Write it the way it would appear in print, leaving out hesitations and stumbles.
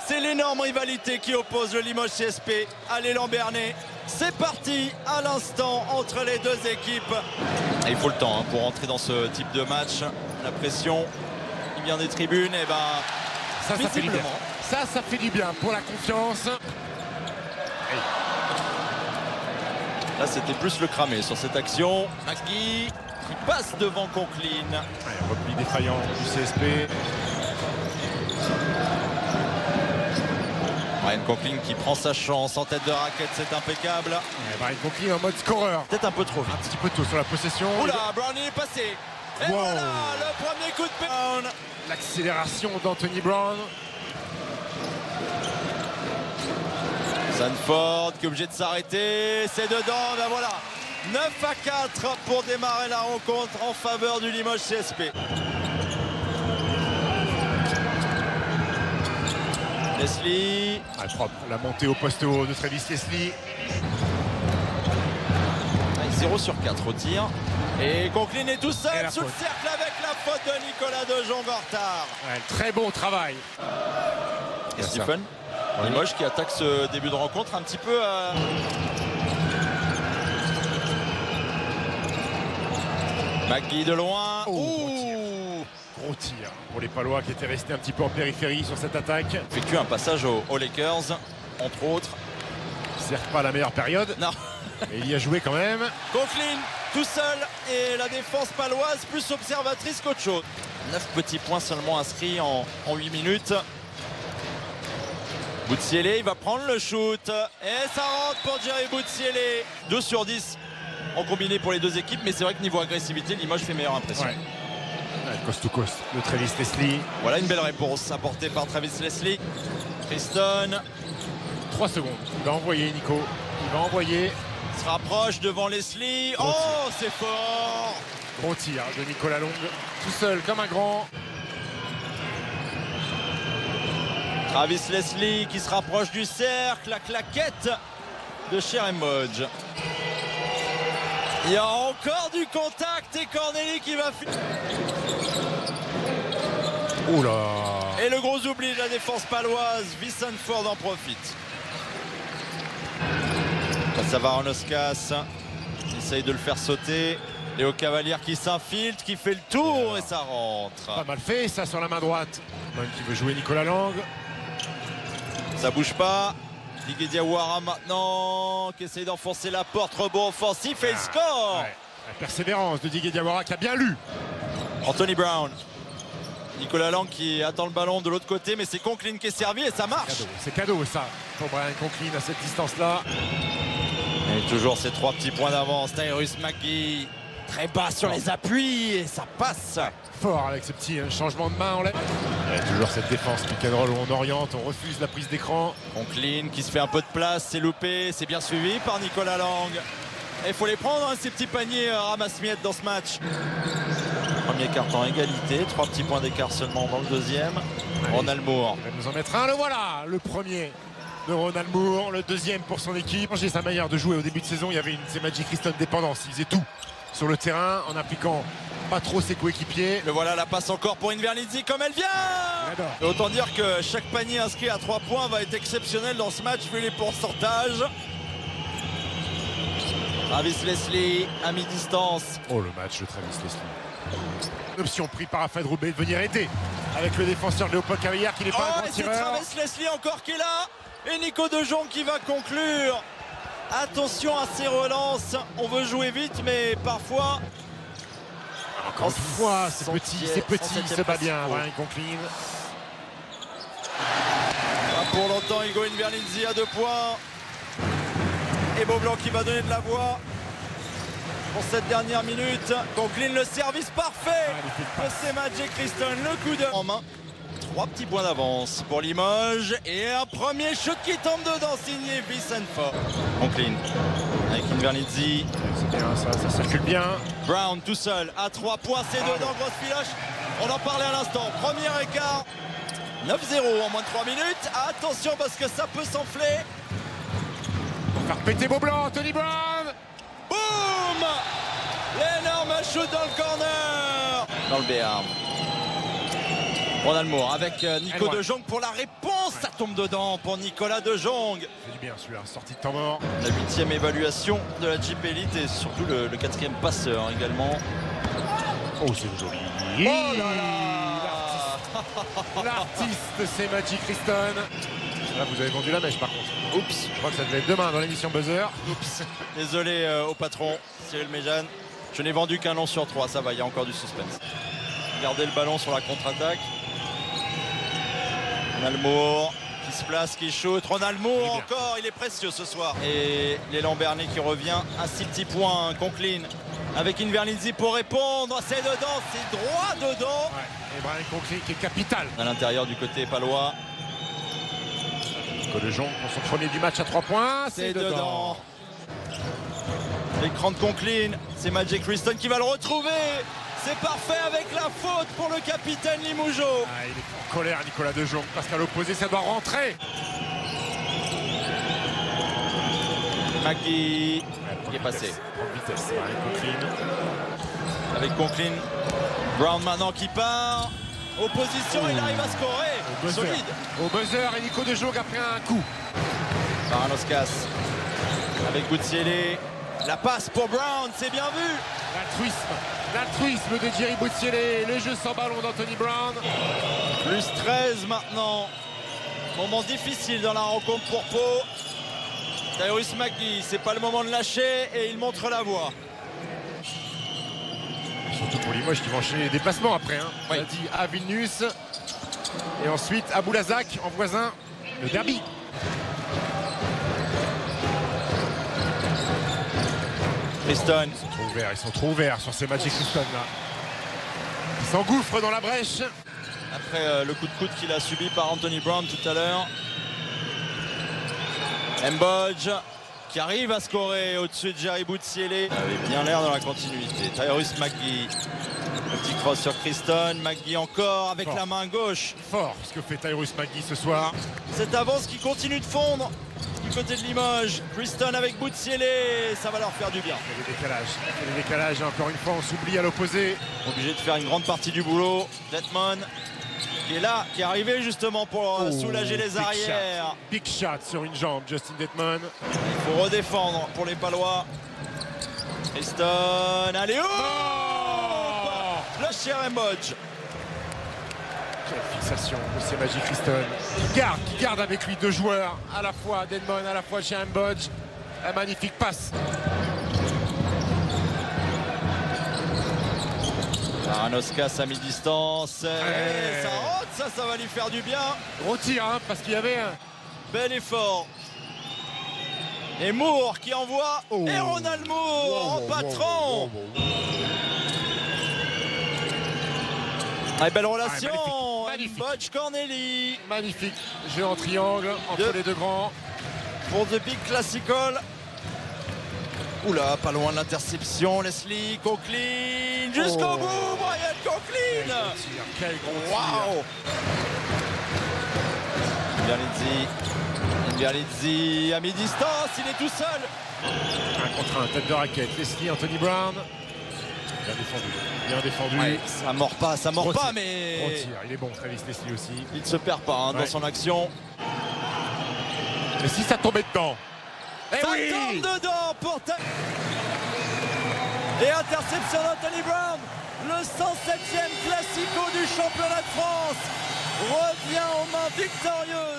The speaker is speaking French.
C'est l'énorme rivalité qui oppose le Limoges CSP à l'élan Bernay. C'est parti à l'instant entre les deux équipes. Et il faut le temps pour rentrer dans ce type de match. La pression qui vient des tribunes, et ça fait du bien. Ça fait du bien pour la confiance. Là, c'était plus le cramé sur cette action. McGee qui passe devant Conklin. Repli défaillant du CSP. Ryan Conklin qui prend sa chance en tête de raquette, c'est impeccable. Ryan Conklin en mode scoreur. Peut-être un peu trop vite. Un petit peu tôt sur la possession. Oula, Brownie est passé. Et wow. Voilà le premier coup de Brown. L'accélération d'Anthony Brown. Sanford qui est obligé de s'arrêter. C'est dedans, ben voilà. 9-4 pour démarrer la rencontre en faveur du Limoges CSP. Leslie. Propre. La montée au poste haut de Travis Leslie. 0 sur 4 au tir. Et Conklin est tout seul sous le cercle avec la faute de Nicolas De Jong en retard. Très bon travail. Et Stephen Limoges qui attaque ce début de rencontre un petit peu McGee de loin. Gros tir pour les Palois qui étaient restés un petit peu en périphérie sur cette attaque. Effectue un passage aux Lakers, entre autres. Certes pas la meilleure période. Non. Mais il y a joué quand même. Conklin tout seul et la défense paloise plus observatrice qu'autre chose. 9 petits points seulement inscrits en 8 minutes. Boutsielé, il va prendre le shoot. Et ça rentre pour Jerry Boutsielé. 2 sur 10 en combiné pour les deux équipes. Mais c'est vrai que niveau agressivité, Limoges fait meilleure impression. Coast to coast de Travis Leslie. Voilà une belle réponse apportée par Travis Leslie. Christon. 3 secondes. Il va envoyer Nico. Il va envoyer. Il se rapproche devant Leslie. Oh, c'est fort. Gros tir de Nicolas Long. Tout seul comme un grand. Travis Leslie qui se rapproche du cercle. La claquette de Cheremodge. Il y a encore du contact et Corneli qui va... Oula. Et le gros oubli de la défense paloise, Vincent Ford en profite. Ça va Arnoskas, il essaye de le faire sauter. Léo Cavalière qui s'infiltre, qui fait le tour et ça rentre. Pas mal fait ça sur la main droite. Même qui veut jouer Nicolas Lang. Ça bouge pas. Didier Diawara maintenant qui essaye d'enfoncer la porte, rebond offensif et il score. La persévérance de Didier Diawara qui a bien lu. Anthony Brown. Nicolas Lang qui attend le ballon de l'autre côté, mais c'est Conklin qui est servi et ça marche. C'est cadeau ça pour Brian Conklin à cette distance-là. Et toujours ces 3 petits points d'avance. Tyrus McGee très bas sur les appuis et ça passe. Fort avec ce petit changement de main. Toujours cette défense pick and roll où on oriente, on refuse la prise d'écran. Conklin qui se fait un peu de place, c'est loupé, c'est bien suivi par Nicolas Lang. Et il faut les prendre, ces petits paniers ramasse-miettes dans ce match. Premier quart en égalité, 3 petits points d'écart seulement dans le deuxième. Ronald Moore. Il va nous en mettre un, le voilà, le premier de Ronald Moore, le deuxième pour son équipe. J'ai sa manière de jouer au début de saison, il y avait une Magic Christon dépendance, il faisait tout sur le terrain en appliquant pas trop ses coéquipiers. Le voilà, la passe encore pour Invernizzi comme elle vient. Et autant dire que chaque panier inscrit à 3 points va être exceptionnel dans ce match vu les pourcentages. Travis Leslie à mi-distance. Oh le match de Travis Leslie. Une option prise par Afad Roubaix de venir aider avec le défenseur Léopold Cavalière qui n'est pas un grand tireur. C'est Travis Leslie encore qui est là. Et Nico De Jong qui va conclure. Attention à ces relances. On veut jouer vite mais parfois... Encore une fois, c'est petit, il se bat bien, Brian Conklin. Pas pour longtemps, Hugo Invernizzi à 2 points. Et Beaublanc qui va donner de la voix pour cette dernière minute. Conklin, le service parfait de ces Magic Christon, le coup de en main. 3 petits points d'avance pour Limoges et un premier shoot qui tombe dedans signé Vincent Ford. Conklin avec Invernizzi. C'est bien, ça circule bien. Brown tout seul à 3 points, c'est dedans, grosse filoche. On en parlait à l'instant, premier écart. 9-0 en moins de 3 minutes. Attention parce que ça peut s'enfler. Faire péter Beaublanc, Tony Brown. Boum! L'énorme shoot dans le corner. Dans le béarn. Ronald Moore avec Nico loin. De Jong pour la réponse. Ça tombe dedans pour Nicolas De Jong. C'est du bien celui-là, sortie de temps mort. La 8e évaluation de la Jeep Elite et surtout le 4e passeur également. Oh, c'est joli. Oh là là. L'artiste, c'est Magic Christon. Là, vous avez vendu la mèche par contre. Oups. Je crois que ça devait être demain dans l'émission Buzzer. Oups. Désolé au patron, Cyril Méjeanne. Je n'ai vendu qu'un long sur 3, ça va, il y a encore du suspense. Gardez le ballon sur la contre-attaque. Ronald Moore qui se place, qui shoot. Ronald Moore encore, il est précieux ce soir. Et l'élan Bernet qui revient. Un 6 petits points, Conklin avec Inverlinzi pour répondre. C'est dedans, c'est droit dedans. Ouais. Et Brian Conklin qui est capital. À l'intérieur du côté palois. Nico De Jong pour son premier du match à 3 points. C'est dedans. L'écran de Conklin, c'est Magic Christon qui va le retrouver. C'est parfait avec la faute pour le capitaine Limoujo. Ah, il est en colère Nicolas De Jong parce qu'à l'opposé ça doit rentrer. Magui qui est passé. Vitesse, Conklin. Avec Conklin. Brown maintenant qui part. Opposition, il arrive à scorer. Solide. Au buzzer et Nico De Jong a pris un coup. Paranoskas avec Boutsielé. La passe pour Brown, c'est bien vu. L'altruisme de Jerry Boutsielé, le jeu sans ballon d'Anthony Brown. Plus 13 maintenant. Moment difficile dans la rencontre pour Pau. Tyrus McGee, c'est pas le moment de lâcher et il montre la voie. Surtout pour Limoges qui vont enchaîner les déplacements après. Hein. Oui. On a dit à Vilnius et ensuite à Boulazac en voisin, le derby. Christon. Ils sont trop ouverts sur ces Magic Christon là. Ils s'engouffrent dans la brèche. Après le coup de coude qu'il a subi par Anthony Brown tout à l'heure. Mbodge qui arrive à scorer au-dessus de Jerry Boutsielé. Il avait bien l'air dans la continuité. Tyrus McGee. Le petit cross sur Christon. McGee encore avec la main gauche. Fort ce que fait Tyrus McGee ce soir. Cette avance qui continue de fondre du côté de Limoges. Christon avec Boutsielé. Ça va leur faire du bien. Il y a des décalages. Et encore une fois on s'oublie à l'opposé. Obligé de faire une grande partie du boulot. Detman qui est là, qui est arrivé justement pour soulager les arrières. Big shot sur une jambe, Justin Detman. Il faut redéfendre pour les Palois. Christon, allez, le cher Mbodge. Quelle fixation de ces Magic Christon. Qui garde avec lui deux joueurs, à la fois Detman, à la fois chez Mbodge. Un magnifique passe. Paranoskas à mi-distance. Ça rentre, ça va lui faire du bien. Gros tir, hein, parce qu'il y avait un bel effort. Et Moore qui envoie. Et Ronald Moore en patron. Belle relation. Magnifique. Mbodge Corneli. Magnifique jeu en triangle entre les deux grands. Pour The Big Classical. Oula, pas loin de l'interception. Leslie Conklin jusqu'au bout. Brian Conklin. Quel gros tir. Waouh. Inverlinzi à mi-distance, il est tout seul. Un contre un, tête de raquette. Leslie, Anthony Brown. Bien défendu. Ouais, ça mord pas, mais gros tir. Il est bon, Travis Leslie aussi. Il ne se perd pas dans son action. Mais si ça tombait dedans. Ça tombe dedans pour et interception d'Anthony Brown. Le 107e Classico du championnat de France revient aux mains victorieuses